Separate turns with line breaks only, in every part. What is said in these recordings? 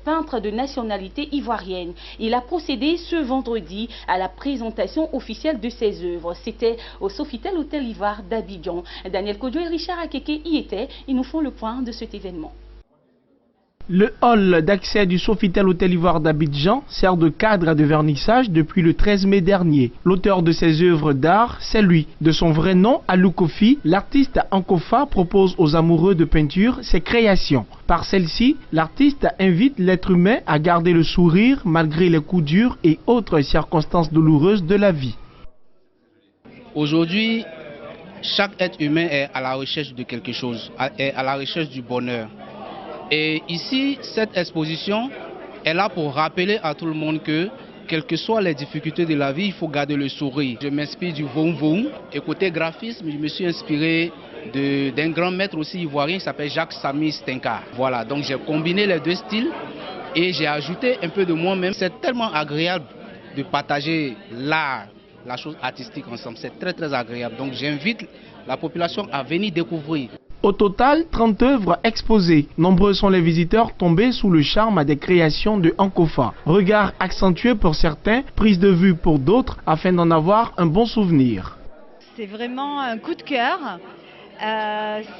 Peintre de nationalité ivoirienne. Il a procédé ce vendredi à la présentation officielle de ses œuvres. C'était au Sofitel Hôtel Ivoire d'Abidjan. Daniel Kodjo et Richard Akeke y étaient. Ils nous font le point de cet événement.
Le hall d'accès du Sofitel Hôtel Ivoire d'Abidjan sert de cadre de vernissage depuis le 13 mai dernier. L'auteur de ces œuvres d'art, c'est lui. De son vrai nom, Alou Kofi, l'artiste Ankofa propose aux amoureux de peinture ses créations. Par celle-ci, l'artiste invite l'être humain à garder le sourire malgré les coups durs et autres circonstances douloureuses de la vie.
Aujourd'hui, chaque être humain est à la recherche de quelque chose, est à la recherche du bonheur. Et ici, cette exposition est là pour rappeler à tout le monde que, quelles que soient les difficultés de la vie, il faut garder le sourire. Je m'inspire du Voum. Et côté graphisme, je me suis inspiré d'un grand maître aussi ivoirien qui s'appelle Jacques Samy Stenka. Voilà, donc j'ai combiné les deux styles et j'ai ajouté un peu de moi-même. C'est tellement agréable de partager l'art, la chose artistique ensemble. C'est très très agréable. Donc j'invite la population à venir découvrir.
Au total, 30 œuvres exposées. Nombreux sont les visiteurs tombés sous le charme des créations de Ankofa. Regard accentué pour certains, prise de vue pour d'autres, afin d'en avoir un bon souvenir.
C'est vraiment un coup de cœur.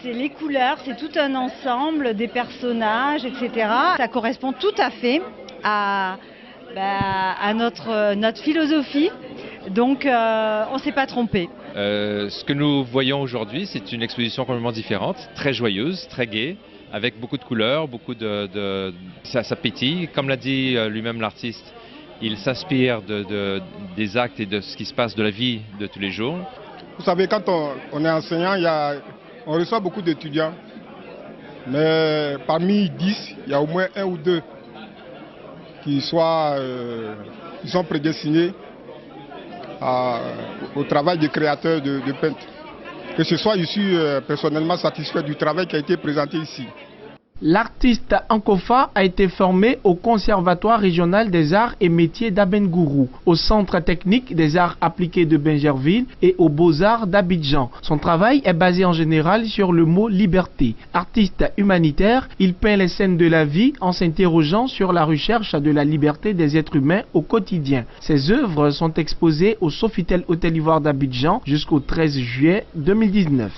C'est les couleurs, c'est tout un ensemble, des personnages, etc. Ça correspond tout à fait à notre philosophie. Donc on ne s'est pas trompé.
Ce que nous voyons aujourd'hui, c'est une exposition complètement différente, très joyeuse, très gaie, avec beaucoup de couleurs, ça pétille. Comme l'a dit lui-même l'artiste, il s'inspire des actes et de ce qui se passe de la vie de tous les jours.
Vous savez, quand on est enseignant, on reçoit beaucoup d'étudiants, mais parmi 10, il y a au moins 1 ou 2 qui sont prédestinés au travail de créateur de peintre. Que ce soit, je suis personnellement satisfait du travail qui a été présenté ici.
L'artiste Ankofa a été formé au Conservatoire régional des arts et métiers d'Abengourou, au Centre technique des arts appliqués de Bingerville et aux Beaux-Arts d'Abidjan. Son travail est basé en général sur le mot liberté. Artiste humanitaire, il peint les scènes de la vie en s'interrogeant sur la recherche de la liberté des êtres humains au quotidien. Ses œuvres sont exposées au Sofitel Hôtel Ivoire d'Abidjan jusqu'au 13 juillet 2019.